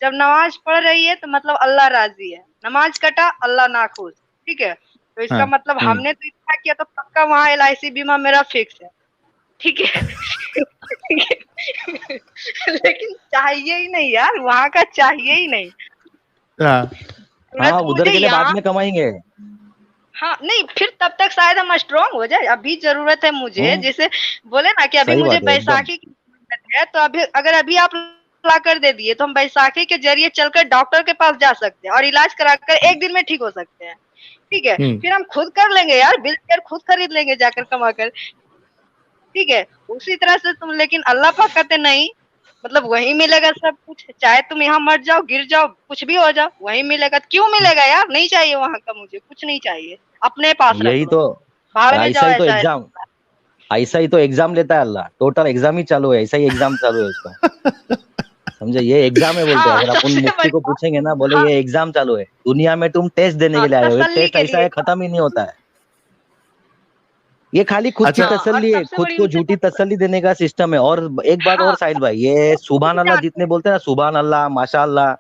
जब नमाज पढ़ रही है तो मतलब अल्लाह राजी है, नमाज कटा अल्लाह नाखुश, ठीक है। तो इसका हाँ। मतलब हमने तो इतना किया तो पक्का वहाँ LIC बीमा मेरा फिक्स है, ठीक है। लेकिन चाहिए ही नहीं यार, वहाँ का चाहिए ही नहीं। हाँ तुरंत हाँ, उधर मुझे के लिए बाद यहाँ, में कमाएंगे। हाँ नहीं, फिर तब तक शायद हम स्ट्रांग हो जाए। अभी जरूरत है मुझे, जैसे बोले ना कि अभी सही मुझे बात है एकदम। बैसाखी की जरूरत है, तो अभी अगर अभी आप ला कर दे दिए तो हम बैसाखी के जरिए चलकर डॉक्टर के पास जा सकते हैं और इलाज कराकर 1 दिन में ठीक हो सकते हैं, ठीक है। फिर हम खुद कर लेंगे यार, बिल कर खुद खरीद लेंगे जाकर कमा कर, ठीक है। उसी तरह से तुम, लेकिन अल्लाह पाक कहते नहीं, मतलब वही मिलेगा सब कुछ, चाहे तुम यहाँ मर जाओ, गिर जाओ, कुछ भी हो जाओ, वही मिलेगा। क्यों मिलेगा यार, नहीं चाहिए वहां का, मुझे कुछ नहीं चाहिए, अपने पास रख यही लो, तो, भाड़ में ऐसा जाओ, ही तो ऐसा है। एग्जाम, ऐसा ही तो एग्जाम लेता है अल्लाह। टोटल एग्जाम ही चालू है, ऐसा ही एग्जाम चालू है उसका। समझे, ये एग्जाम है बोलते हैं। हाँ, अगर अपन सबसे मुफ्ती बड़ी को बात, पूछेंगे ना, बोले हाँ ये एग्जाम चालू है, दुनिया में तुम टेस्ट देने हाँ, के लिए आए हो, ये तसल्ली टेस्ट के ऐसा लिए। है, खत्म ही नहीं होता है। ये खाली खुद की अच्छा। हाँ, और तसल्ली है, सबसे खुद बड़ी को उनसे झूठी तसल्ली देने का सिस्टम है। और एक बात हाँ, और साहिल भाई, ये वो सुभान भी अल्लाह जानते जितने हैं। बोलते हैं ना, सुभान अल्लाह, माशाअल्लाह,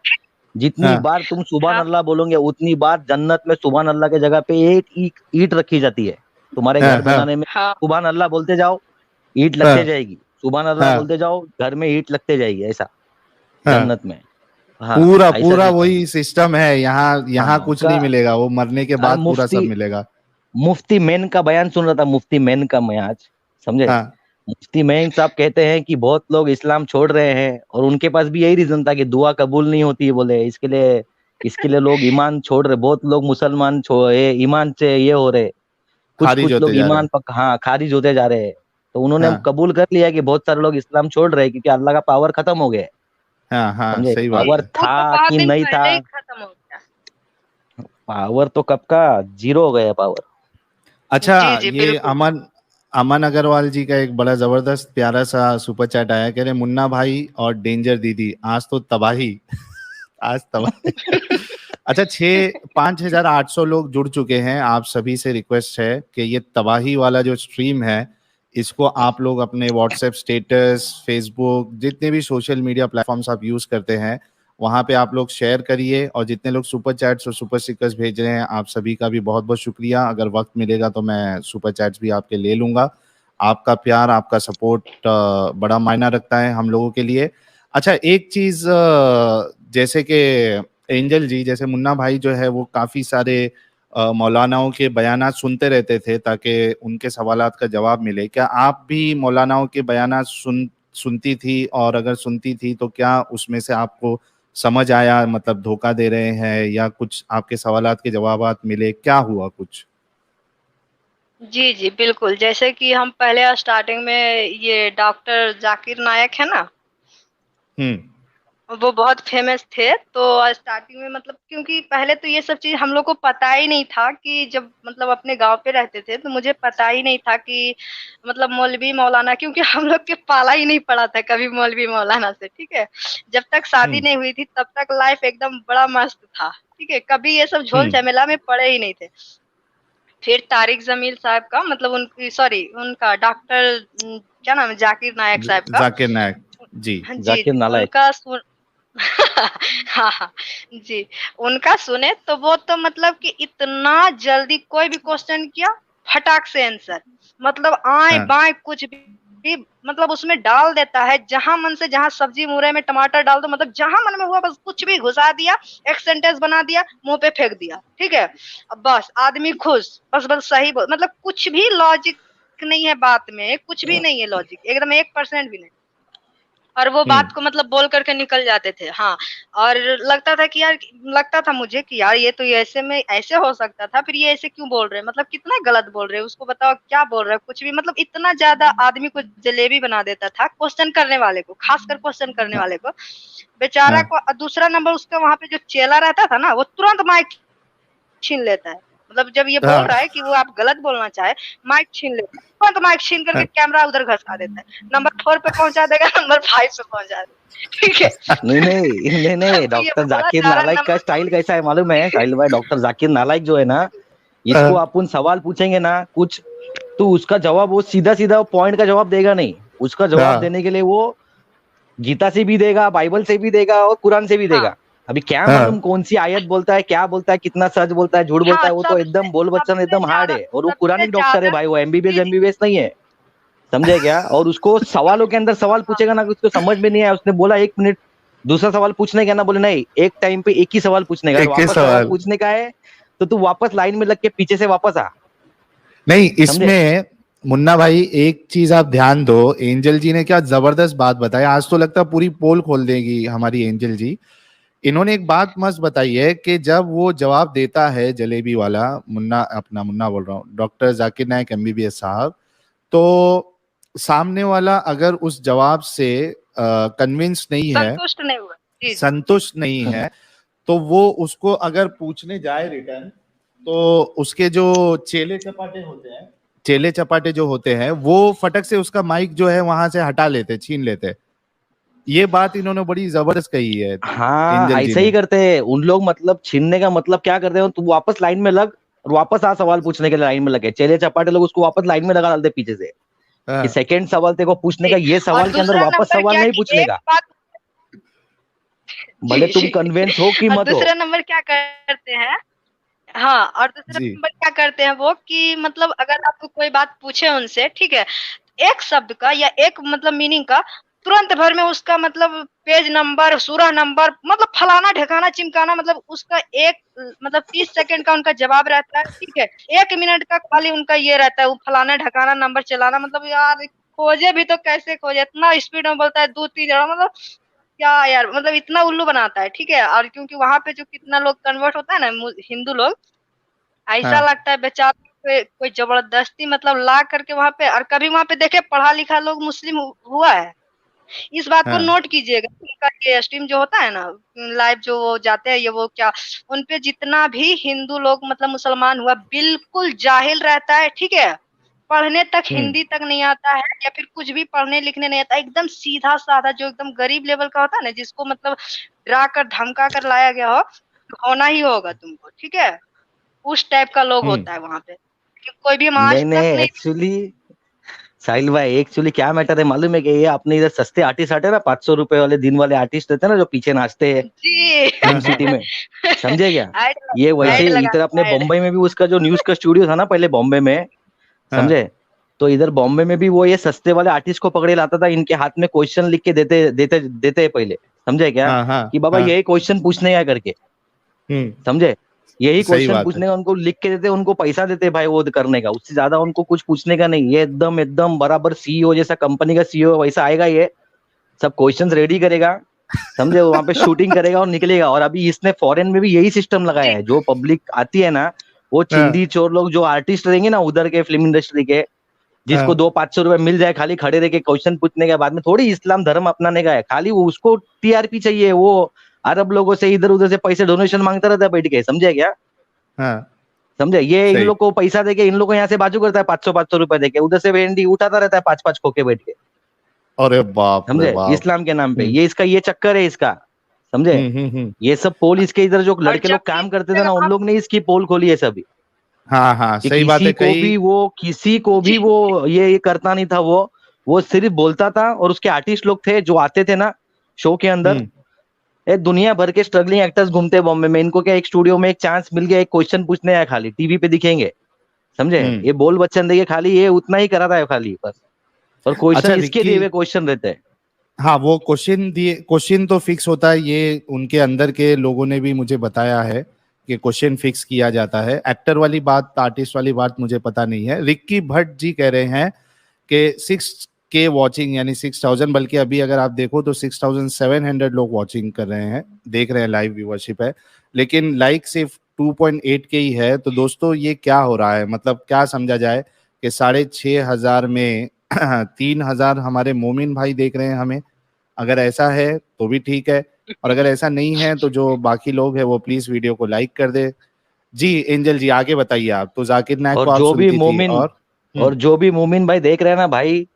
जितनी हाँ बार तुम सुभान हाँ, अल्लाह बोलोगे उतनी बार जन्नत में सुभान अल्लाह के जगह पे एक ईंट ईंट रखी जाती है। तुम्हारे हाँ घर हाँ बनाने में हाँ, सुभान अल्लाह बोलते जाओ, ईंट लगते हाँ जाएगी। सुभान अल्लाह हाँ बोलते जाओ, घर में ईंट लगते जाएगी, ऐसा हाँ। जन्नत में। हाँ, पूरा ऐसा पूरा सिस्टम। वही सिस्टम है यहाँ, यहाँ हाँ कुछ का, नहीं मिलेगा, वो मरने के बाद पूरा मुफ्ती सब मिलेगा। मुफ्ती मेन का बयान सुन रहा था, मुफ्ती मेन का मैं आज, समझे। हाँ मुफ्ती मेन साहब कहते हैं कि बहुत लोग इस्लाम छोड़ रहे हैं, और उनके पास भी यही रीजन था कि दुआ कबूल नहीं होती है बोले, इसके लिए लोग ईमान छोड़ रहे। बहुत लोग मुसलमान छोड़े, ईमान से ये हो रहे, कुछ खारिज कुछ होते लोग जा रहे ईमान हैं। पक हाँ खारिज होते जा रहे हैं। तो उन्होंने हाँ कबूल कर लिया कि बहुत सारे लोग इस्लाम छोड़ रहे हैं, क्योंकि अल्लाह का पावर खत्म हो गया है। हाँ हाँ, समझे, सही बात पावर है। वो था तो बहुत कि दिन नहीं था, पहले ही खत्म हो गया। पावर तो कब का जीरो हो गया पावर। अच्छा, जी जी ये बिल्कुल। अमन अमन अग्रवाल जी का एक बड़ा जबरदस्त प्यारा सा सुपर चैट आया, कह रहे मुन्ना भाई और डेंजर दीदी आज तो तबाही, आज तबाही। अच्छा, 5,800 लोग जुड़ चुके हैं। आप सभी से रिक्वेस्ट है कि ये तबाही वाला जो स्ट्रीम है, इसको आप लोग अपने व्हाट्सएप स्टेटस, फेसबुक, जितने भी सोशल मीडिया प्लेटफॉर्म्स आप यूज करते हैं, वहां पे आप लोग शेयर करिए। और जितने लोग सुपर चैट्स और सुपर स्टिकर्स भेज रहे हैं, आप सभी का भी बहुत बहुत शुक्रिया। अगर वक्त मिलेगा तो मैं सुपर चैट्स भी आपके ले लूंगा। आपका प्यार, आपका सपोर्ट बड़ा मायना रखता है हम लोगों के लिए। अच्छा, एक चीज, जैसे कि एंजल जी, जैसे मुन्ना भाई जो है वो काफी सारे मौलानाओं के बयानात सुनते रहते थे ताकि उनके सवालात का जवाब मिले। क्या आप भी मौलानाओं के बयानात सुनती थी? और अगर सुनती थी तो क्या उसमें से आपको समझ आया, मतलब धोखा दे रहे हैं, या कुछ आपके सवालात के जवाबात मिले, क्या हुआ कुछ? जी जी बिल्कुल, जैसे कि हम पहले स्टार्टिंग में ये डॉक्टर जाकिर नायक है ना, हम्म वो बहुत फेमस थे। तो स्टार्टिंग में मतलब, क्योंकि पहले तो ये सब चीज हम लोग को पता ही नहीं था, कि जब मतलब अपने गांव पे रहते थे तो मुझे पता ही नहीं था कि मतलब मौलवी मौलाना, क्योंकि हम लोग के पाला ही नहीं पड़ा था कभी मौलवी मौलाना से, ठीक है। जब तक शादी हम्म नहीं हुई थी तब तक लाइफ एकदम बड़ा मस्त था, ठीक है, कभी ये सब झोल हम्म। झमेला में पड़े ही नहीं थे। फिर तारिक जमील साहब का, मतलब उनकी, सॉरी उनका डॉक्टर क्या नाम है, जाकिर नायक साहब का। जाकिर नायक जी। जी जाकिर जी, नालायक। उनका सुन हाँ हाँ जी, उनका सुने तो वो तो मतलब कि इतना जल्दी कोई भी क्वेश्चन किया, फटाक से आंसर, मतलब आए हाँ बाएं कुछ भी मतलब उसमें डाल देता है। जहां मन से, जहां सब्जी मुरई में टमाटर डाल दो, मतलब जहां मन में हुआ बस कुछ भी घुसा दिया, एक सेंटेंस बना दिया, मुंह पे फेंक दिया, ठीक है। अब बस आदमी खुश, बस बस सही बोल, मतलब कुछ भी लॉजिक नहीं है बात में, कुछ भी नहीं है लॉजिक, एकदम 1% भी नहीं। और वो बात हम्म को मतलब बोल करके निकल जाते थे, हाँ। और लगता था कि यार, लगता था मुझे कि यार ये तो ये ऐसे में ऐसे हो सकता था, फिर ये ऐसे क्यों बोल रहे हैं, मतलब कितना गलत बोल रहे हैं, उसको बताओ क्या बोल रहे हैं, कुछ भी, मतलब इतना ज्यादा आदमी को जलेबी बना देता था क्वेश्चन करने वाले को, खासकर क्वेश्चन करने वाले को, बेचारा हाँ। को। दूसरा नंबर, उसका वहां पे जो चेला रहता था ना, वो तुरंत माइक छीन लेता है, मतलब जब ये बोल रहा हाँ है कि वो आप गलत बोलना चाहे, माइक छीन लेता है, तुरंत माइक छीन करके हाँ। कैमरा उधर घसका देता है, नंबर 4 पे पहुंचा देगा, नंबर 5 पे पहुंचा देगा, ठीक है। नहीं नहीं नहीं नहीं, तो ये डॉक्टर बोला जाकिर जा रहा है नालायक का स्टाइल कैसा है मालूम है साहिल भाई? डॉक्टर जाकिर नालायक जो है ना, इसको हाँ। अपन सवाल पूछेंगे ना कुछ, तो उसका जवाब वो सीधा सीधा पॉइंट का जवाब देगा नहीं। उसका जवाब हाँ। देने के लिए वो गीता से भी देगा, बाइबल से भी देगा और कुरान से भी हाँ। देगा। अभी क्या हाँ। मालूम कौन सी आयत बोलता है, क्या बोलता है, कितना सच बोलता है, झूठ बोलता हाँ, है, वो तो एकदम बोल बच्चन सबसे एकदम हार्ड ज्यादा है। और वो सबसे पुरानी डॉक्टर है ज्यादा भाई, वो एमबीबीएस जी, एमबीबीएस नहीं है, समझे क्या? और उसको सवालों के अंदर सवाल पूछेगा ना, उसको समझ में नहीं आया, उसने बोला 1 मिनट, दूसरा सवाल पूछने का ना, बोले नहीं, एक टाइम पे एक ही सवाल पूछने का, अगर एक ही वापस सवाल सवाल। पूछने का है तो तू वापस लाइन में लग के पीछे से वापस आ। नहीं, समझे? इसमें मुन्ना भाई एक चीज आप ध्यान दो, एंजल जी ने क्या जबरदस्त बात बताई, आज तो लगता है पूरी पोल खोल देगी हमारी एंजल जी। इन्होंने एक बात मस्त बताई है कि जब वो जवाब देता है जलेबी वाला, मुन्ना, अपना मुन्ना बोल रहा हूँ, डॉक्टर जाकिर नायक एमबीबीएस साहब, तो सामने वाला अगर उस जवाब से कन्विंस नहीं है, संतुष्ट नहीं हुआ। जी, जी। संतुष्ट नहीं है, तो वो उसको अगर पूछने जाए रिटर्न, तो उसके जो चेले चपाटे होते हैं, चेले चपाटे जो होते हैं, वो फटक से उसका माइक जो है वहां से हटा लेते, छीन लेते। ये बात इन्होंने बड़ी जबरदस्त कही है हाँ, एंजल जी ऐसे ने। ही करते हैं उन लोग, मतलब छीनने का मतलब क्या करते हैं, तू वापस लाइन में लग और वापस आ सवाल पूछने के लिए लाइन में लगे। चेले चपाटे लोग उसको वापस लाइन में लगा डालते पीछे से, कि हाँ, सेकंड सवाल तेरे को पूछने जी, का, ये और सवाल के अंदर दूसरा वापस नंबर सवाल क्या नहीं कि पूछने एक का, बात भले जी, तुम जी। कन्विंस हो कि और मत हो। दूसरा नंबर क्या करते हैं, हाँ, और दूसरा जी, नंबर क्या करते हैं वो कि मतलब अगर आपको कोई बात पूछे उनसे, ठीक है, एक शब्द का या एक मतलब मीनिंग का तुरंत भर में उसका मतलब पेज नंबर, सूरा नंबर, मतलब फलाना ढिकाना चिमकाना, मतलब उसका एक मतलब 30 सेकंड का उनका जवाब रहता है, ठीक है। 1 मिनट का खाली उनका ये रहता है, वो फलाना ढकाना नंबर चलाना, मतलब यार खोजे भी तो कैसे खोजे, इतना स्पीड में बोलता है 2-3 जगह, मतलब क्या यार, मतलब इतना उल्लू बनाता है, ठीक है। और क्योंकि वहां पे जो कितना लोग कन्वर्ट होता है ना हिंदू लोग, ऐसा हाँ, लगता है बेचारा कोई जबरदस्ती मतलब ला करके वहां पे, और कभी वहां पे देखे पढ़ा लिखा लोग मुस्लिम हुआ है, इस बात को हाँ, नोट कीजिएगा। उनका ये स्ट्रीम जो होता है ना, लाइव जो वो जाते हैं, ये वो क्या, उनपे जितना भी हिंदू लोग मतलब मुसलमान हुआ, बिल्कुल जाहिल रहता है, ठीक है। पढ़ने तक हम्म, हिंदी तक नहीं आता है, या फिर कुछ भी पढ़ने लिखने नहीं आता, एकदम सीधा साधा जो एकदम गरीब लेवल का होता है ना, जिसको मतलब डरा कर धमका कर लाया गया हो, होना ही होगा तुमको, ठीक है। उस टाइप का लोग हम्म, होता है वहां पे, लेकिन कोई भी हम नहीं आज तक नहीं, नहीं। एक्चुअली साहिल भाई, एक्चुअली क्या मैटर है मालूम है कि ये अपने इधर सस्ते आर्टिस्ट आते हैं ना, 500 रुपए वाले दिन वाले आर्टिस्ट रहते हैं ना, जो पीछे नाचते हैं जी। फिल्म हाँ, हाँ, सिटी में, समझे क्या? ऐड ये हाँ, वैसे ऐड ही लगा इधर अपने ऐड। बॉम्बे में भी उसका जो न्यूज का स्टूडियो था ना पहले बॉम्बे में, हाँ, समझे? तो इधर बॉम्बे में भी वो ये सस्ते वाले आर्टिस्ट को पकड़े लाता था, इनके हाथ में क्वेश्चन लिख के देते देते देते पहले, समझे क्या? हाँ, हाँ, कि बाबा हाँ, यही क्वेश्चन पूछने का करके, हम्म, समझे? यही सही क्वेश्चन बात है। पूछने का, उनको लिख के देते, उनको पैसा देते भाई वो करने का, उससे ज्यादा उनको कुछ पूछने का नहीं। ये एकदम एकदम बराबर सीईओ जैसा, कंपनी का सीईओ वैसा आएगा ये, सब क्वेश्चंस रेडी करेगा, समझे? वहां पे शूटिंग करेगा और निकलेगा। और अभी इसने फॉरेन में भी यही सिस्टम लगाया जी, है, जो पब्लिक आती है ना, वो हाँ, चिंदी चोर लोग जो आर्टिस्ट रहेंगे ना उधर के फिल्म इंडस्ट्री के, जिसको हाँ, 200-500 रुपए मिल जाए खाली खड़े रह के क्वेश्चन पूछने के, बाद में थोड़ी इस्लाम धर्म अपनाने का है, खाली वो उसको टीआरपी चाहिए, वो अरब लोगों से इधर उधर से पैसे डोनेशन मांगता रहता है बैठ के, समझे क्या? हाँ, समझे? ये इन सही। लोग को पैसा देके, इन लोग को यहाँ से बाजू करता है 500-500 रुपए देके, उधर से वेंडी उठाता रहता है 5-5 खोके बैठ के, अरे बाप रे समझे? बाप। इस्लाम के नाम पे हम्म, ये इसका ये चक्कर है इसका, समझे? हम्म। ये सब पोल इसके इधर जो और लड़के लोग जबकि काम करते थे ना, उन वहाँ लोग ने इसकी पोल खोली है सभी, हाँ, हाँ, कि सही बात है, कई। किसी को जी, भी वो ये करता नहीं था, वो सिर्फ बोलता था। और उसके आर्टिस्ट लोग थे जो आते थे ना शो के अंदर, हम्म, ये दुनिया भर के स्ट्रगलिंग एक्टर्स घूमते हैं बॉम्बे में, इनको क्या एक स्टूडियो में एक चांस मिल गया, एक क्वेश्चन पूछने आया, खाली टीवी पे दिखेंगे, समझे? हम्म। ये बोल बच्चन देंगे खाली, ये उतना ही कराता है खाली बस, और अच्छा क्वेश्चन इसके रिक्की, दिए हुए क्वेश्चन रहते हैं। हाँ, वो क्वेश्चन दिए, क्वेश्चन तो फिक्स होता है, ये उनके अंदर के लोगों ने भी मुझे बताया है कि क्वेश्चन फिक्स किया जाता है। एक्टर वाली बात, आर्टिस्ट वाली बात मुझे पता नहीं है। रिक्की भट्ट जी कह रहे हैं कि 6K वॉचिंग, यानी 6000, बल्कि अभी अगर आप देखो तो 6700 लोग वॉचिंग कर रहे हैं, देख रहे हैं, लाइव व्यूअरशिप है, लेकिन लाइक सिर्फ 2.8K ही है। तो दोस्तों ये क्या हो रहा है, मतलब क्या समझा जाए कि 6500 में 3000 हमारे मोमिन भाई देख रहे हैं हमें? अगर ऐसा है तो भी ठीक है, और अगर ऐसा नहीं है तो जो बाकी लोग हैं वो प्लीज वीडियो को लाइक कर दे। जी एंजल जी आगे बताइए आप, तो जाकिर नायक और को आप जो भी सुनती थी, मोमिन और और जो भी मोमिन भाई देख रहे हैं ना भाई,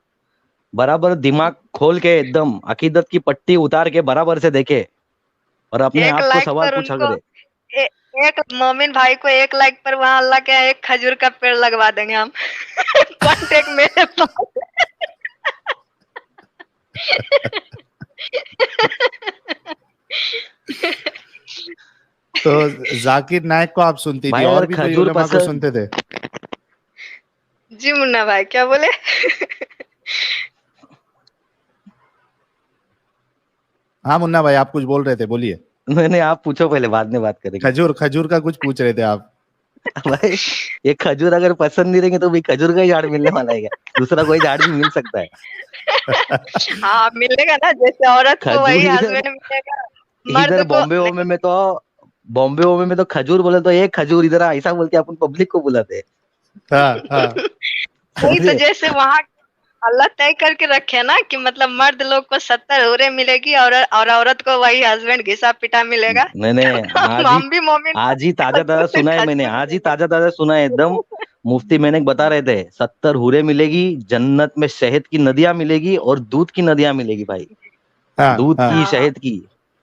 बराबर दिमाग खोल के एकदम अकीदत की पट्टी उतार के बराबर से देखे, और अपने एक आप को लाइक सवाल पर पूछा उनको करे। ए, एक मोमिन भाई को एक लाइक पर वहां अल्लाह के यहाँ एक खजूर का पेड़ लगवा देंगे हम। कांटेक्ट मेरे पास। तो जाकिर नायक को आप सुनती थी, भाई और अगर भी कोई खजूर उलेमा को पसंद सुनते थे? जी मुन्ना भाई क्या बोले? हाँ मुन्ना भाई, आप कुछ बोल रहे थे, बोलिए। नहीं आप पूछो पहले, बाद में बात करेंगे। खजूर का कुछ पूछ रहे थे आप। भाई ये खजूर अगर पसंद नहीं रहेंगे तो भी खजूर का ही झाड़ मिलने वाला है क्या? दूसरा कोई झाड़ भी मिल सकता है। हाँ मिलेगा ना, जैसे औरत को वही खजूर हस्बैंड मिलेगा, मर्द इधर को बॉम्बे वॉम्बे में तो खजूर बोले तो एक खजूर, इधर ऐसा बोल के अपन पब्लिक को बुलाते हैं। हाँ हाँ। वही तो, समझे? जैसे वहाँ अल्लाह तय करके रखे ना कि मतलब मर्द लोग को 70 हुरे मिलेगी और औरत को वही हस्बैंड घिसा पिटा मिलेगा। नहीं हम भी मोमिन आज ही ताजा ताजा सुना है मैंने, आज ही ताजा ताजा सुना है एकदम। मुफ्ती मैंने बता रहे थे 70 हुरे मिलेगी, जन्नत में शहद की नदियां मिलेगी और दूध की नदियां मिलेगी भाई। हाँ दूध हाँ। की, शहद की,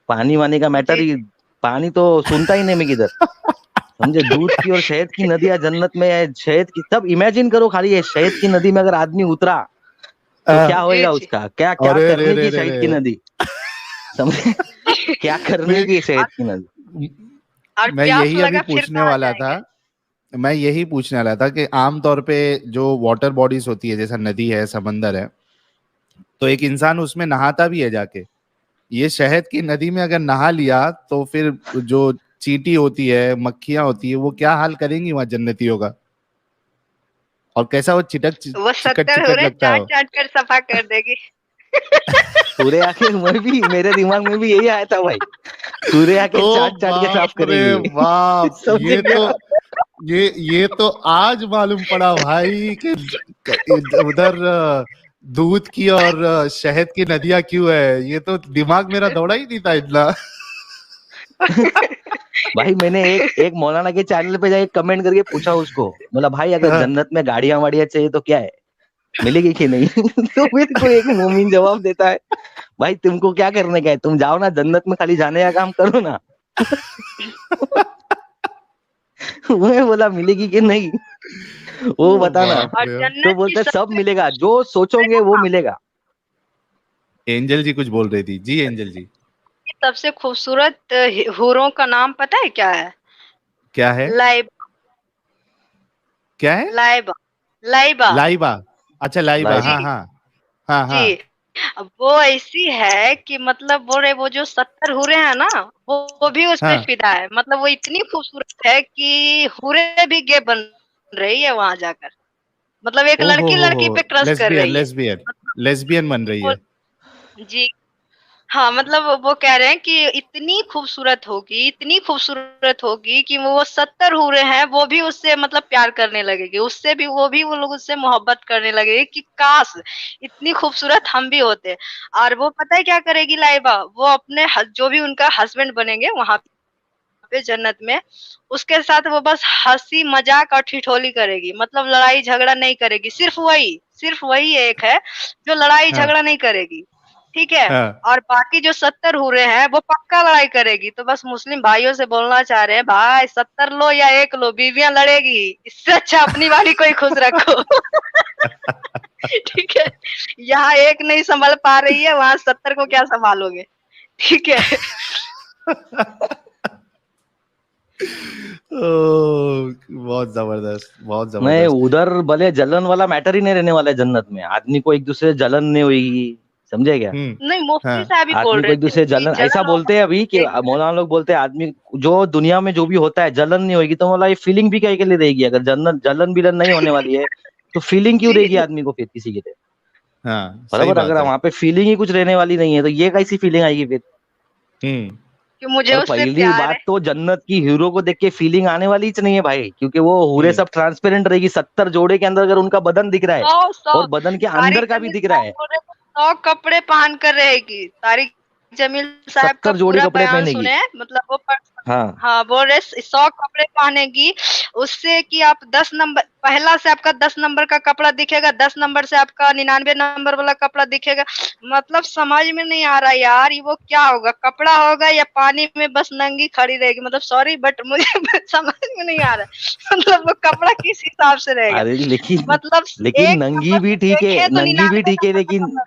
पानी वानी का मैटर ही, पानी तो सुनता ही नहीं मैं किधर। समझे? दूध की और शहद की नदियां जन्नत में है। शहद की, तब इमेजिन करो खाली ये शहद की नदी में अगर आदमी उतरा तो क्या होएगा जी। उसका, क्या क्या अरे करने रे की रे शहद रे। की नदी। समझे? क्या करने की शहद की नदी। और मैं प्यास यही अभी लगा फिर पूछने कहाँ वाला था। जाएंगे? मैं यही पूछने वाला था कि आमतौर पे जो वाटर बॉडीज होती है, जैसा नदी है, समंदर है, तो एक इंसान उसमें नहाता भी है जाके। ये शहद की नदी में अगर नहा लिया तो फिर जो चींटी होती है, मक्खियां होती है, वो क्या हाल करेंगी वहां जन्नतियों का? और कैसा वो चिटक वो चिकट 70 चिकट हुरे लगता है चाट वो। चाट कर सफा कर देगी। सूर्य आके, मैं भी, मेरे दिमाग में भी यही आया था भाई। सूर्य आके ओ चाट चाट के साफ बाप रे करेगी। बाप, समझ गया? ये तो आज मालूम पड़ा भाई कि उधर दूध की और शहद की नदियां क्यों है। ये तो दिमाग मेरा दौड़ा ही नहीं था इतना। भाई मैंने एक मौलाना के चैनल पे जाके कमेंट करके पूछा उसको, बोला भाई अगर जन्नत में गाड़ियां वाड़ियां चाहिए तो क्या है, मिलेगी कि नहीं? तो मेरे को एक मोमिन जवाब देता है, भाई तुमको क्या करने का है, तुम जाओ ना जन्नत में, खाली जाने का काम करो ना। मैं बोला मिलेगी कि नहीं, वो बताना। बाप और रे। तो जन्नत की बोलते सब सबसे मिलेगा, जो सोचोगे वो मिलेगा। एंजल जी कुछ बोल रही थी। जी एंजल जी। सबसे खूबसूरत हूरों का नाम पता है क्या है? क्या है? लाइबा। क्या है? लाइबा। लाइबा। लाइबा। अच्छा लाइबा, लाइबा। हाँ जी। हाँ। हाँ हाँ। जी। अब वो ऐसी है कि मतलब वो जो 70 हूरे हैं ना, वो भी उस पे हाँ। फिदा है। मतलब वो इतनी खूबसूरत है कि हूरे भी गे बन रही है वहां जाकर। मतलब एक ओ लड़की हो, लड़की पे क्रश कर लेस्बियन रही है। लेस्बियन लेस्बियन बन रही वो है। जी। हाँ, मतलब वो कह रहे हैं कि इतनी खूबसूरत होगी कि वो 70 हूरे हैं, वो भी उससे मतलब प्यार करने लगेगी। उससे भी वो लोग उससे मोहब्बत करने लगेगी कि काश! इतनी खूबसूरत हम भी होते। और वो पता है क्या करेगी लाइबा? वो अपने जो भी उनका हस्बैंड बनेंगे वहाँ पे जन्नत में, उसके साथ वो बस हँसी-मज़ाक और ठिठोली करेगी। मतलब लड़ाई झगड़ा नहीं करेगी। सिर्फ वही एक है जो लड़ाई हाँ झगड़ा नहीं करेगी। ठीक है? हाँ। और बाकी जो 70 हूरे हैं, वो पक्का लड़ाई करेगी। तो बस मुस्लिम भाइयों से बोलना चाह रहे हैं, भाई 70 लो या 1 लो, बीवियाँ लड़ेगी। इससे अच्छा अपनी वाली को ही खुश रखो। ठीक है? यहाँ 1 नहीं सँभल पा रही है, वहाँ 70 को क्या सँभालोगे? ठीक है? बहुत जबरदस्त, बहुत नहीं जबरदस्त। उधर भले जलन वाला मैटर ही नहीं रहने वाला है जन्नत में, आदमी को एक दूसरे से जलन नहीं होगी। समझे क्या? नहीं, मुफ्ती हाँ साहब ही बोल आदमी को रहे एक थे दूसरे से कि जलन, ऐसा जलन बोलते हैं अभी कि एक मौलाना लोग बोलते हैं आदमी जो दुनिया में जो भी होता है जलन नहीं होगी, तो बोला ये फीलिंग भी क्या के लिए रहेगी? अगर जन्नत जलन बिलन नहीं होने वाली है तो फीलिंग क्यों रहेगी जी, आदमी को फिर किसी के लिए? हाँ, सही बराबर, बात अगर है। वहां पे फीलिंग ही कुछ रहने वाली नहीं है तो ये कैसी फीलिंग आएगी फिर? हम्म। कि मुझे और उससे पहली प्यार बात है। तो जन्नत की हीरो को देख के फीलिंग आने वाली ही नहीं है भाई, क्योंकि वो हूरे हम्म। सब ट्रांसपेरेंट रहेगी। 70 जोड़े के अंदर अगर उनका बदन दिख रहा है 100 और बदन के अंदर तारिक का भी जमील दिख रहा साहब है, बोल रहे थे 100 कपड़े पहन कर रहेगी। तारिक जमील साहब का 70 जोड़ी पूरा कपड़े बयान पहनेगी। सुने हैं। मतलब वो हाँ। हाँ, बोल रहे 100 कपड़े पहनेगी। उससे कि आप 10 नंबर, पहला से आपका 10 नंबर का कपड़ा दिखेगा, 10 नंबर से आपका 99 नंबर वाला कपड़ा दिखेगा। मतलब समझ में नहीं आ रहा यार, ये वो क्या होगा? कपड़ा होगा या पानी में बस नंगी खड़ी रहेगी? मतलब सॉरी बट मुझे समझ में नहीं आ रहा है। मतलब वो कपड़ा किस हिसाब से रहेगा? अरे लेकिन मतलब लेकिन एक नंगी नंबर भी से ठीक है, देखें तो नंगी भी 99 ठीक है, नंबर का लेकिन कपड़ा।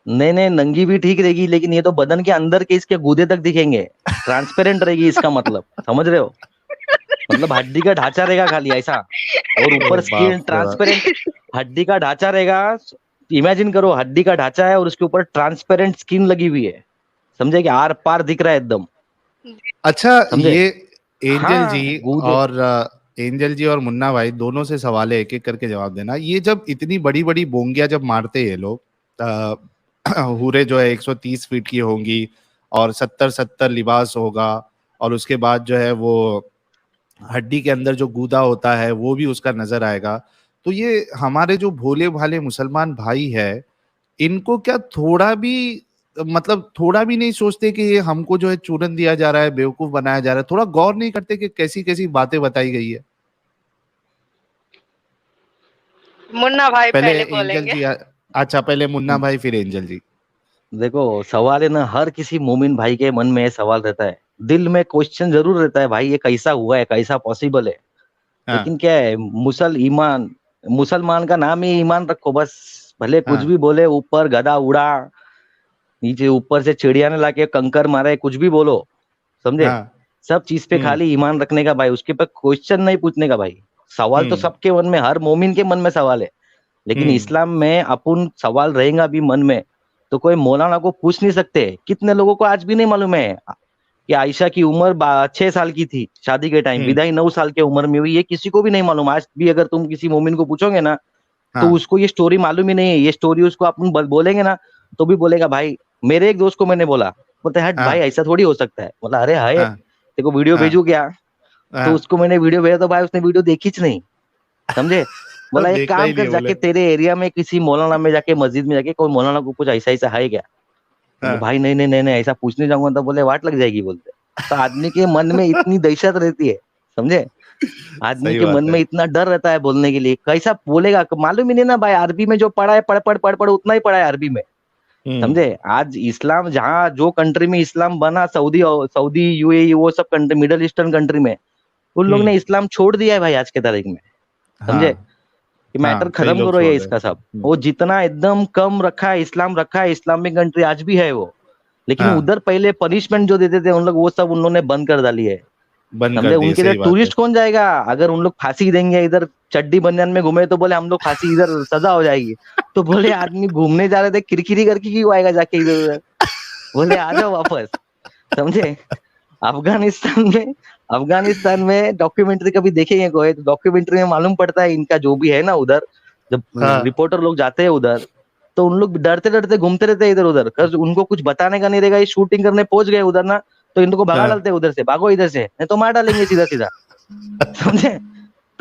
नहीं नहीं, नंगी भी ठीक रहेगी, लेकिन ये तो बदन के अंदर के इसके गूदे तक दिखेंगे, ट्रांसपेरेंट रहेगी इसका मतलब, समझ रहे हो? मतलब हड्डी का ढांचा रहेगा खाली ऐसा, और ओ ऊपर स्किन बाप रे बाप। ट्रांसपेरेंट। हड्डी का ढांचा रहेगा, इमेजिन करो हड्डी का ढांचा है और उसके ऊपर ट्रांसपेरेंट स्किन लगी हुई है, समझे? कि आर पार दिख रहा है एकदम, अच्छा, समझे? ये एंजल जी हाँ गूदे। और एंजल जी और मुन्ना भाई दोनों से सवाल है, एक एक करके जवाब देना। ये जब इतनी बड़ी बड़ी बोंगियां जब मारते हैं ये लोग, हूरे जो है 130 फीट की होंगी और 70-70 लिबास होगा, और उसके बाद जो है वो हड्डी के अंदर जो गूदा होता है वो भी उसका नजर आएगा। तो ये हमारे जो भोले भाले मुसलमान भाई है, इनको क्या थोड़ा भी, मतलब थोड़ा भी नहीं सोचते कि ये हमको जो है चूरन दिया जा रहा है, बेवकूफ बनाया जा रहा है? थोड़ा गौर नहीं करते कि कैसी कैसी बातें बताई गई है? मुन्ना भाई पहले पहले एंजल बोलेंगे। जी अच्छा, पहले मुन्ना भाई फिर एंजल जी। देखो सवाल है ना, हर किसी मोमिन भाई के मन में ये सवाल रहता है, दिल में क्वेश्चन जरूर रहता है, भाई ये कैसा हुआ है, कैसा पॉसिबल है? हाँ। लेकिन क्या है, ईमान, मुसलमान का नाम ही ईमान रखो बस। भले कुछ हाँ। भी बोले, ऊपर गधा उड़ा, नीचे ऊपर से चिड़िया ने लाके कंकर मारे, कुछ भी बोलो, समझे? हाँ। सब चीज पे हम्म। खाली ईमान रखने का भाई, उसके पे क्वेश्चन नहीं पूछने का भाई। सवाल तो हम्म। सबके मन में, हर मोमिन के मन में सवाल है, लेकिन हम्म। इस्लाम में अपन सवाल रहेगा भी मन में, तो कोई मौलाना को पूछ नहीं सकते। कितने लोगों को आज भी नहीं मालूम है कि आयशा की उम्र 6 साल की थी शादी के टाइम, हम्म। विदाई 9 साल की उम्र में हुई, ये किसी को भी नहीं मालूम आज भी। अगर तुम किसी मोमिन को पूछोगे ना, तो हाँ। उसको ये स्टोरी मालूम ही नहीं है। ये स्टोरी उसको अपन बोलेंगे ना, तो भी बोलेगा भाई, मेरे एक दोस्त को मैंने बोला, बोलते हट भाई हाँ। ऐसा थोड़ी हो सकता है। बोला अरे हाय, हाँ। तेरे को वीडियो हाँ। भेजू क्या? तो हाँ। उसको मैंने वीडियो भेजा, तो भाई उसने वीडियो देखी च नहीं, समझे? तो बोला एक देखना काम ही कर, नहीं बोले। जाके तेरे एरिया में किसी मौलाना में जाके, मस्जिद में जाके, कोई मौलाना को कुछ ऐसा ऐसा है क्या? बोले हाँ। भाई नहीं नहीं नहीं नहीं, ऐसा पूछने जाऊंगा तो बोले वाट लग जाएगी, बोलते। तो आदमी के मन में इतनी दहशत रहती है, समझे? आदमी सही के मन बात है। में इतना डर रहता है बोलने के लिए, कैसा बोलेगा मालूम ही नहीं ना भाई। अरबी में जो पढ़ा है, पढ़ पढ़ पढ़ पढ़ उतना ही पढ़ा है अरबी में, हम्म। समझे? आज इस्लाम जहाँ जो कंट्री में इस्लाम बना, सऊदी सऊदी यूएई, वो सब कंट्री, मिडल ईस्टर्न कंट्री में, उन लोग ने हम्म। इस्लाम छोड़ दिया है भाई आज के तारीख में, समझे? हाँ। कि मैटर हाँ, कई खत्म लोग करो ये छोड़ रहे हैं। इसका सब। वो जितना एकदम कम रखा है, इस्लाम रखा है, इस्लामिक कंट्री आज भी है वो, लेकिन हाँ, उधर पहले पनिशमेंट जो देते थे उन लोग, वो सब उन लोगों ने बंद कर डाली है, बंद समझे? कर दिए, उनके लिए सही बात है। टूरिस्ट कौन जाएगा? अगर उन लोग फांसी देंगे, इधर चड्डी बनियान में घूमे, तो बोले हम लोग फांसी, इधर सजा हो जाएगी। तो बोले आदमी घूमने जा रहे थे, किरकिरी करके क्यों आएगा जाके इधर उधर? बोले आ जाओ वापस, समझे? अफगानिस्तान में, डॉक्यूमेंट्री कभी देखेंगे कोई, तो डॉक्यूमेंट्री में मालूम पड़ता है इनका जो भी है ना उधर, जब हाँ। रिपोर्टर लोग जाते हैं उधर, तो उन लोग डरते डरते घूमते रहते हैं इधर उधर, कर उनको कुछ बताने का नहीं रहेगा। ये शूटिंग करने पहुंच गए उधर ना, तो इनको भगा हाँ। डालते हैं उधर से, भागो इधर से, नहीं तो मार डालेंगे सीधा सीधा, समझे?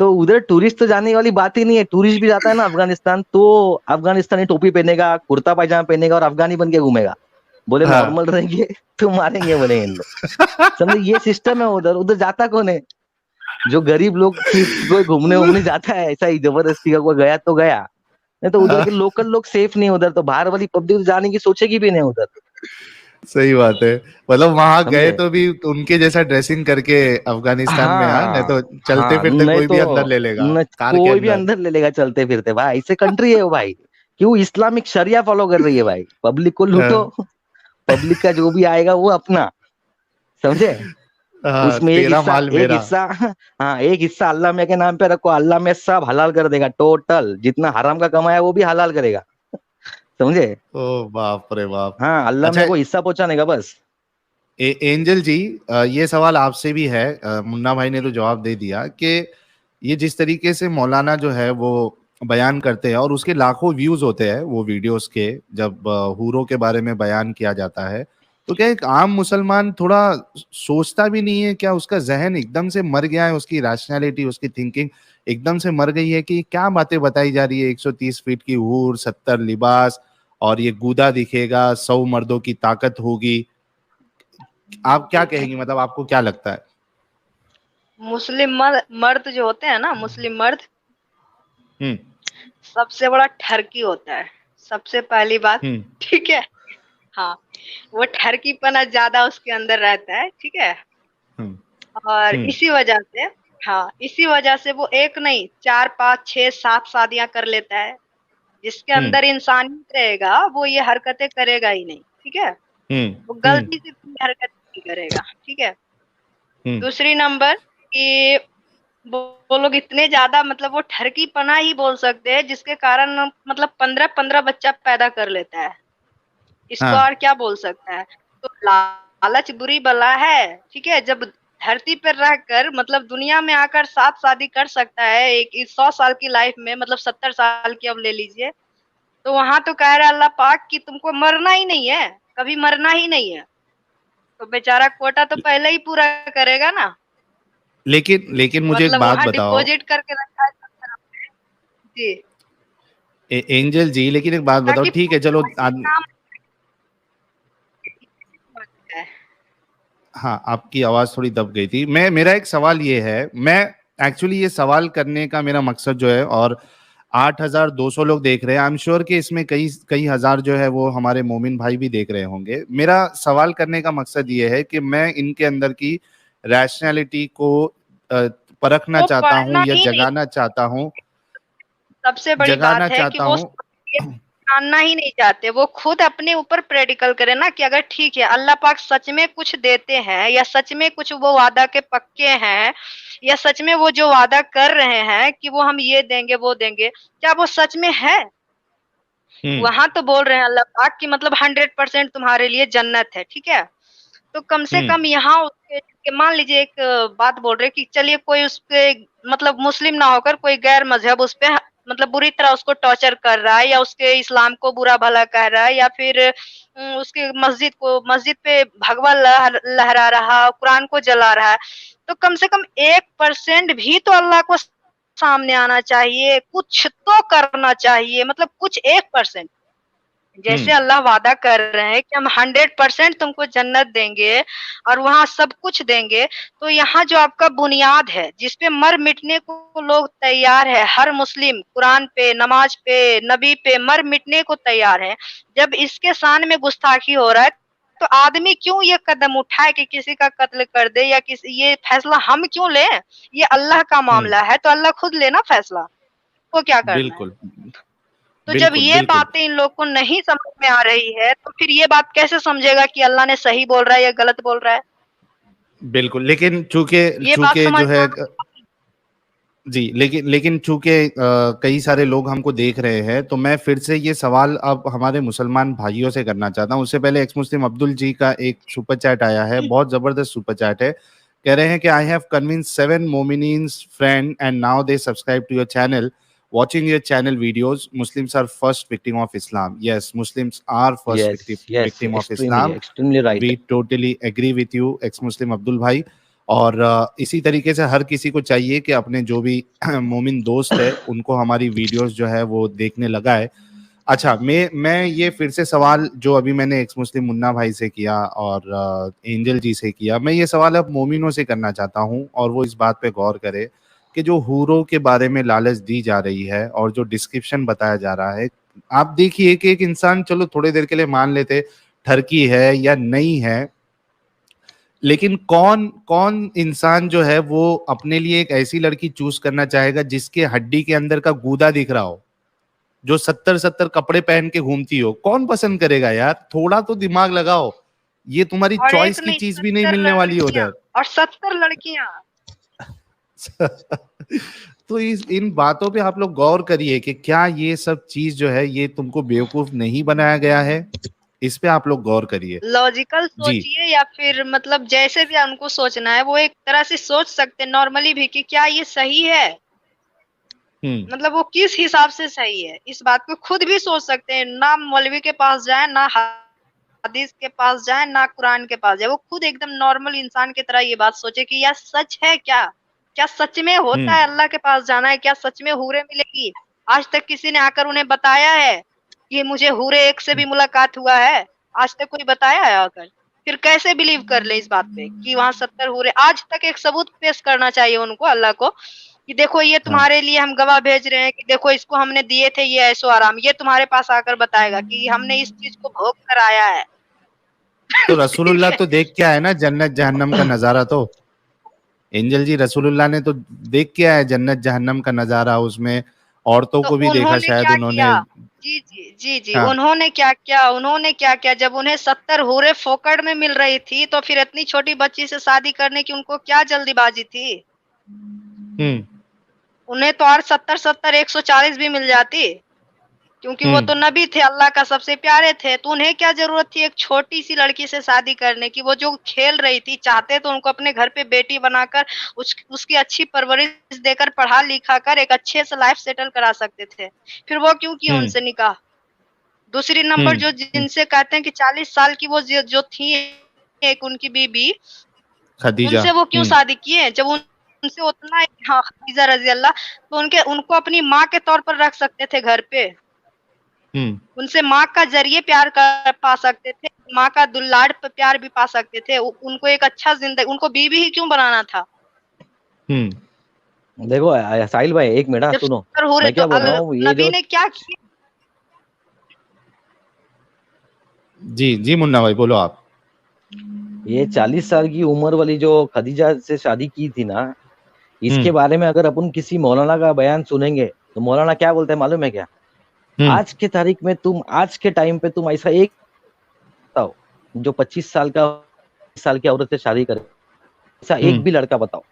तो उधर टूरिस्ट तो जाने वाली बात ही नहीं है। टूरिस्ट भी जाता है ना अफगानिस्तान, तो अफगानिस्तानी टोपी पहनेगा, कुर्ता पायजामा पहनेगा और अफगानी बन के घूमेगा। बोले हाँ। नॉर्मल रहेंगे तो मारेंगे, बोले इन लोग, समझे? ये सिस्टम है उधर। उधर जाता कौन है? जो गरीब लोग की कोई घूमने उमने जाता है ऐसा ही जबरदस्ती का, कोई गया तो गया, नहीं तो उधर के हाँ, लोकल लोग सेफ नहीं। उधर तो बाहर वाली पब्लिक जाने की सोचेगी भी नहीं उधर, सही बात है। मतलब वहां गए समझे? तो भी उनके जैसा ड्रेसिंग करके अफगानिस्तान में, हाँ, नहीं हाँ तो चलते हाँ, फिरते नहीं कोई तो भी अंदर ले लेगा न, कार के कोई भी अंदर। अंदर ले लेगा चलते फिरते, भाई ऐसे कंट्री है वो भाई। क्यों? इस्लामिक शरिया फॉलो कर रही है भाई, पब्लिक को लूटो, हाँ। पब्लिक का जो भी आएगा वो अपना, समझे? हाँ, उसमें एक तेरा हिस्सा, माल मेरा। हाँ एक हिस्सा अल्लाह में के नाम पे रखो, अल्लाह में सब हलाल कर देगा, टोटल जितना हराम का कमाया वो भी हलाल करेगा, समझे? ओ बाप रे बाप। हाँ, अल्लाह अच्छा, में को हिस्सा पहुंचाने का बस। एंजल जी, ये सवाल आपसे भी है। मुन्ना भाई ने तो जवाब दे दिया कि ये जिस तरीके से मौलाना जो है वो बयान करते हैं और उसके लाखों व्यूज होते हैं वो वीडियोस के, जब हूरों के बारे में बयान किया जाता है, तो क्या एक आम मुसलमान थोड़ा सोचता भी नहीं है? क्या उसका जहन एकदम से मर गया है, उसकी रैशनैलिटी, उसकी थिंकिंग एकदम से मर गई है कि क्या बातें बताई जा रही है? 130 फीट की हूर, 70 लिबास, और ये गूदा दिखेगा, 100 मर्दों की ताकत होगी। आप क्या कहेंगी, मतलब आपको क्या लगता है? मुस्लिम मर्द जो होते हैं ना, मुस्लिम मर्द हम्म। सबसे बड़ा ठरकी होता है, सबसे पहली बात। हम्म। ठीक है। हाँ, वो ठरकीपना ज्यादा उसके अंदर रहता है, ठीक है। हम्म। और हम्म। इसी वजह से, हाँ, इसी वजह से वो एक नहीं 4 5 6 7 शादियां कर लेता है। जिसके अंदर इंसानियत रहेगा वो ये हरकतें करेगा ही नहीं, ठीक है। वो गलती से कोई हरकत नहीं करेगा, ठीक है। दूसरी नंबर कि वो लोग इतने ज्यादा मतलब वो ठरकीपना ही बोल सकते हैं जिसके कारण मतलब 15-15 बच्चा पैदा कर लेता है। इसको और क्या बोल सकता है। तो लालच बुरी बला है, ठीक है। जब धरती पर रहकर मतलब दुनिया में आकर 7 शादी कर सकता है एक 100 साल की लाइफ में, मतलब 70 साल की अब ले लीजिए, तो वहां तो कह रहा है अल्लाह पाक कि तुमको मरना ही नहीं है, कभी मरना ही नहीं है। तो बेचारा कोटा तो पहले ही पूरा करेगा ना। लेकिन मुझे एक मतलब बात वहां बताओ डिपॉजिट करके रखा है जी, एंजल जी, लेकिन एक बात बताओ, ताकि ठीक है चलो काम है। हाँ, आपकी आवाज थोड़ी दब गई थी। मेरा एक सवाल ये है, मैं एक्चुअली ये सवाल करने का मेरा मकसद जो है, और 8,200 लोग देख रहे हैं, आई एम श्योर कि इसमें कई कई हजार जो है वो हमारे मोमिन भाई भी देख रहे होंगे। मेरा सवाल करने का मकसद ये है कि मैं इनके अंदर की रैशनैलिटी को परखना वो चाहता हूँ पढ़ना या ही नहीं, जगाना चाहता हूँ, सबसे बड़ी जगाना बात है कि चाहता वो हूँ। जानना ही नहीं चाहते। वो खुद अपने ऊपर प्रैक्टिकल करे ना कि अगर ठीक है अल्लाह पाक सच में कुछ देते हैं या सच में कुछ वो वादा के पक्के हैं या सच में वो जो वादा कर रहे हैं कि वो हम ये देंगे वो देंगे, क्या वो सच में है। वहां तो बोल रहे हैं अल्लाह पाक कि मतलब 100% तुम्हारे लिए जन्नत है, ठीक है। तो कम से कम यहाँ उसके मान लीजिए एक बात बोल रहे कि चलिए कोई उस पे मतलब मुस्लिम ना होकर कोई गैर मजहब उस पे मतलब बुरी तरह उसको टॉर्चर कर रहा है या उसके इस्लाम को बुरा भला कह रहा है या फिर उसके मस्जिद पे भगवा लहरा रहा, कुरान को जला रहा है, तो कम से कम 1% भी तो अल्लाह को सामने आना चाहिए, कुछ तो करना चाहिए, मतलब कुछ 1%। जैसे अल्लाह वादा कर रहे हैं कि हम 100% तुमको जन्नत देंगे और वहाँ सब कुछ देंगे, तो यहाँ जो आपका बुनियाद है, जिस पे मर मिटने को लोग तैयार है, हर मुस्लिम कुरान पे, नमाज पे, नबी पे मर मिटने को तैयार है। जब इसके शान में गुस्ताखी हो रहा है, तो आदमी क्यों ये कदम उठाए कि किसी का कत्ल कर दे या किसी, ये फैसला हम क्यों लें? ये अल्लाह का मामला है, तो अल्लाह खुद ले ना फैसला, वो क्या करना है। बिल्कुल तो जब बिल्कुल ये बिल्कुल बातें इन लोग को नहीं समझ में आ रही है, तो फिर ये बात कैसे समझेगा कि अल्लाह ने सही बोल रहा है या गलत बोल रहा है? बिल्कुल, लेकिन चूंकि ये बात चूंकि जो समझना है जी, लेकिन लेकिन चूंकि कई सारे लोग हमको देख रहे हैं, तो मैं फिर से ये सवाल अब हमारे मुसलमान भाइयों से करना चाहता हूँ। उससे पहले एक्स मुस्लिम अब्दुल जी का एक सुपर चैट आया है, बहुत जबरदस्त सुपर चैट है। कह रहे हैं कि आई हैव कन्विंस 7 मोमिनीन्स friend and now they subscribe to your channel, watching your channel videos. Muslims are first victim of Islam. Yes, Muslims are first victim of Islam. extremely right. We totally agree with you, ex Muslim Abdul भाई। और इसी तरीके से हर किसी को चाहिए कि अपने जो भी मोमिन दोस्त है उनको हमारी वीडियोस जो है वो देखने लगा है। अच्छा, मैं ये फिर से सवाल जो अभी मैंने एक्स मुस्लिम मुन्ना भाई से किया और एंजल जी से किया, मैं ये सवाल अब मोमिनों से करना चाहता हूँ, और वो इस बात पे गौर करे कि जो हूरों के बारे में लालच दी जा रही है और जो डिस्क्रिप्शन बताया जा रहा है, आप देखिए कि एक इंसान, चलो थोड़ी देर के लिए मान लेते ठरकी है या नहीं है, लेकिन कौन कौन इंसान जो है वो अपने लिए एक ऐसी लड़की चूज करना चाहेगा जिसके हड्डी के अंदर का गूदा दिख रहा हो, जो 70-70 कपड़े पहन के घूमती हो? कौन पसंद करेगा यार? थोड़ा तो दिमाग लगाओ। ये तुम्हारी और एक चॉइस की नहीं चीज भी नहीं 70 मिलने वाली है लड़कियां उधर। और 70 लड़कियां। तो इन बातों पे आप लोग गौर करिए कि क्या ये सब चीज जो है ये तुमको बेवकूफ नहीं बनाया गया है? इस पे आप लोग गौर करिए लॉजिकल जी। सोचिए या फिर मतलब जैसे भी उनको सोचना है वो एक तरह से सोच सकते हैं नॉर्मली भी कि क्या ये सही है, मतलब वो किस हिसाब से सही है, इस बात को खुद भी सोच सकते हैं। ना मौलवी के पास जाए, ना हदीस के पास जाए, ना कुरान के पास जाए, वो खुद एकदम नॉर्मल इंसान की तरह ये बात सोचे कि यार सच है क्या, क्या सच में होता है अल्लाह के पास जाना है, क्या सच में हूरें मिलेगी? आज तक किसी ने आकर उन्हें बताया है कि मुझे हूरे एक से भी मुलाकात हुआ है? आज तक कोई बताया है आकर? फिर कैसे बिलीव कर ले इस बात पे कि वहां 70 हूरे? आज तक एक सबूत पेश करना चाहिए उनको, अल्लाह को, कि देखो ये तुम्हारे लिए हम गवाह भेज रहे हैं कि देखो इसको हमने दिए थे ये ऐशो आराम, ये तुम्हारे पास आकर बताएगा कि हमने इस चीज को भोग कर आया है। तो रसूलुल्लाह तो देख के आए ना जन्नत जहन्नम का नजारा। तो एंजल जी, रसूलुल्लाह ने तो देख के आए जन्नत जहन्नम का नजारा उसमें, औरतों को भी देखा शायद उन्होंने। जी जी जी जी हाँ। उन्होंने क्या किया जब उन्हें 70 हूरें फोकट में मिल रही थी, तो फिर इतनी छोटी बच्ची से शादी करने की उनको क्या जल्दीबाजी थी। उन्हें तो और 70 140 भी मिल जाती, क्योंकि वो तो नबी थे, अल्लाह का सबसे प्यारे थे। तो उन्हें क्या जरूरत थी एक छोटी सी लड़की से शादी करने की। वो जो खेल रही थी, चाहते तो उनको अपने घर पे बेटी बनाकर उसकी अच्छी परवरिश देकर पढ़ा लिखा कर एक अच्छे से लाइफ सेटल करा सकते थे। फिर वो क्यों किए उनसे निकाह। दूसरी नंबर जो जिनसे कहते हैं कि 40 साल की वो जो थी एक उनकी बीबी खदीजा, उनसे वो क्यों शादी किए जब उनसे उतना खदीजा रजी अल्लाह, तो उनको अपनी माँ के तौर पर रख सकते थे घर पे। उनसे माँ का जरिए प्यार पा सकते थे, माँ का दुल्लाड़ पे प्यार भी पा सकते थे। उनको एक अच्छा जिंदगी, उनको बीबी ही क्यों बनाना था। देखो साहिल भाई एक मिनट सुनो, मैं क्या बोल रहा हूँ, ये नबी ने क्या किया। जी जी मुन्ना भाई बोलो आप। ये 40 साल की उम्र वाली जो खदीजा से शादी की थी ना, इसके बारे में अगर अपन किसी मौलाना का बयान सुनेंगे तो मौलाना क्या बोलते हैं मालूम है क्या। आज के तारीख में आज के टाइम पे तुम ऐसा एक बताओ जो 25 साल की औरत से शादी करे, ऐसा एक भी लड़का बताओ